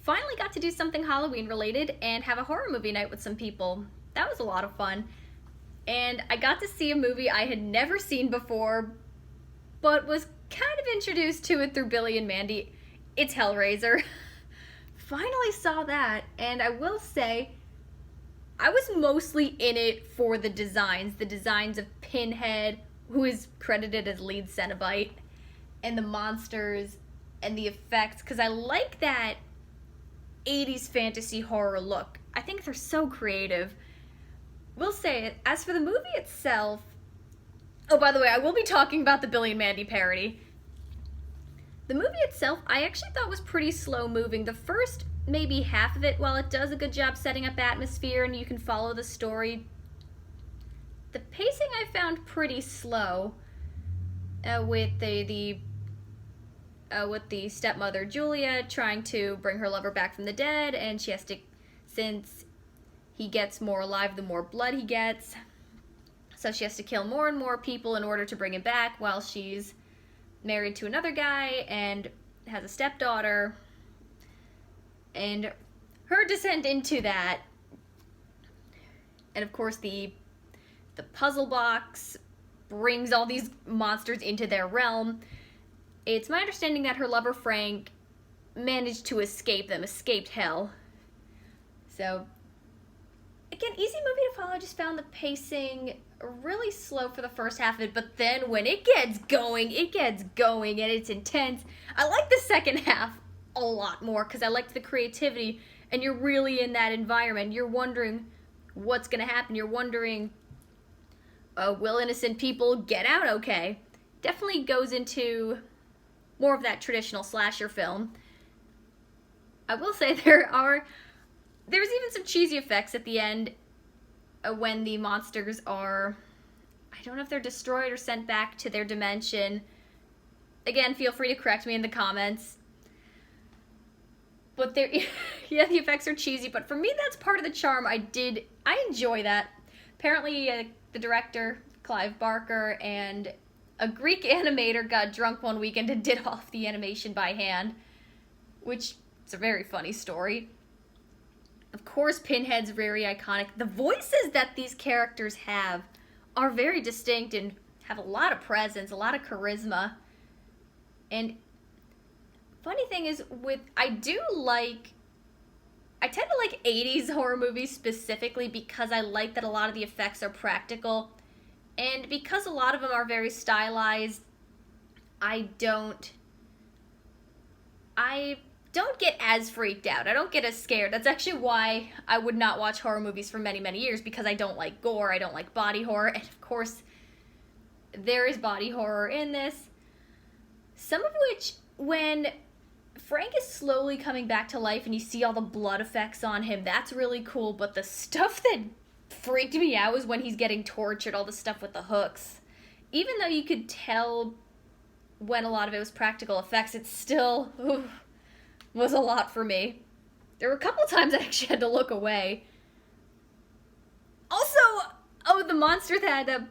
finally got to do something Halloween related and have a horror movie night with some people. That was a lot of fun. And I got to see a movie I had never seen before, but was kind of introduced to it through Billy and Mandy. It's Hellraiser. Finally saw that, and I will say, I was mostly in it for the designs of Pinhead, who is credited as lead Cenobite, and the monsters, and the effects, because I like that 80s fantasy horror look. I think they're so creative. Will say, as for the movie itself, oh, by the way, I will be talking about the Billy and Mandy parody. The movie itself, I actually thought was pretty slow moving. The first maybe half of it, while it does a good job setting up atmosphere and you can follow the story, the pacing I found pretty slow with the stepmother Julia trying to bring her lover back from the dead, and she has to, since he gets more alive the more blood he gets, so she has to kill more and more people in order to bring him back, while she's married to another guy and has a stepdaughter, and her descent into that. And of course the puzzle box brings all these monsters into their realm. It's my understanding that her lover Frank managed to escaped hell. So again, easy movie to follow. I just found the pacing really slow for the first half of it, but then when it gets going and it's intense. I like the second half a lot more because I liked the creativity, and you're really in that environment. You're wondering what's going to happen. You're wondering, will innocent people get out okay? Definitely goes into more of that traditional slasher film. I will say there's even some cheesy effects at the end when the monsters are, I don't know if they're destroyed or sent back to their dimension. Again, feel free to correct me in the comments. But yeah, the effects are cheesy, but for me that's part of the charm. I enjoy that. Apparently the director, Clive Barker, and a Greek animator got drunk one weekend and did off the animation by hand, which is a very funny story. Of course, Pinhead's very iconic. The voices that these characters have are very distinct and have a lot of presence, a lot of charisma. And funny thing is, I tend to like 80s horror movies specifically because I like that a lot of the effects are practical. And because a lot of them are very stylized, I don't get as freaked out. I don't get as scared. That's actually why I would not watch horror movies for many, many years, because I don't like gore, I don't like body horror, and of course, there is body horror in this. Some of which, when Frank is slowly coming back to life and you see all the blood effects on him, that's really cool, but the stuff that freaked me out was when he's getting tortured, all the stuff with the hooks. Even though you could tell when a lot of it was practical effects, it still was a lot for me. There were a couple times I actually had to look away. Also, the monster that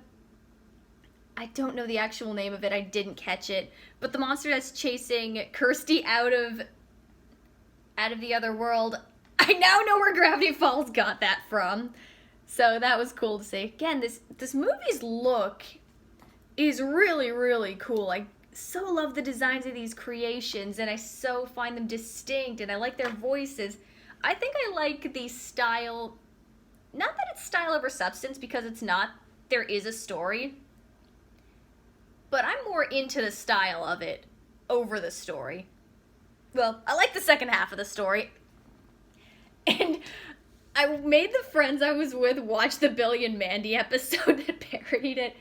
I don't know the actual name of it, I didn't catch it, but the monster that's chasing Kirsty out of the other world, I now know where Gravity Falls got that from. So that was cool to see. Again, this movie's look is really, really cool. I so love the designs of these creations, and I so find them distinct, and I like their voices. I think I like the style, not that it's style over substance, because it's not. There is a story. But I'm more into the style of it over the story. Well, I like the second half of the story. And I made the friends I was with watch the Billy and Mandy episode that parodied it.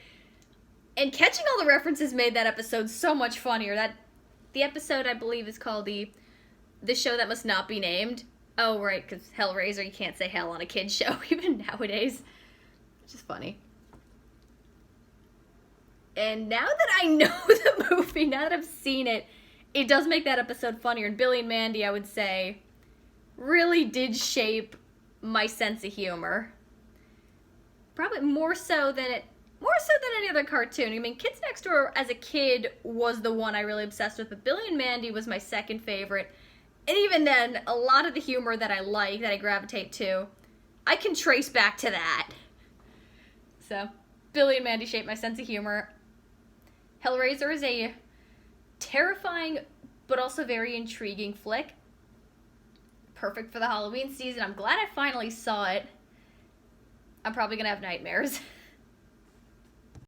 And catching all the references made that episode so much funnier. The episode, I believe, is called the Show That Must Not Be Named. Oh, right, because Hellraiser, you can't say hell on a kid's show, even nowadays. Which is funny. And now that I know the movie, now that I've seen it, it does make that episode funnier. And Billy and Mandy, I would say, really did shape my sense of humor. Probably more so than any other cartoon. I mean, Kids Next Door as a kid was the one I really obsessed with, but Billy and Mandy was my second favorite. And even then, a lot of the humor that I like, that I gravitate to, I can trace back to that. So, Billy and Mandy shape my sense of humor. Hellraiser is a terrifying but also very intriguing flick. Perfect for the Halloween season. I'm glad I finally saw it. I'm probably gonna have nightmares.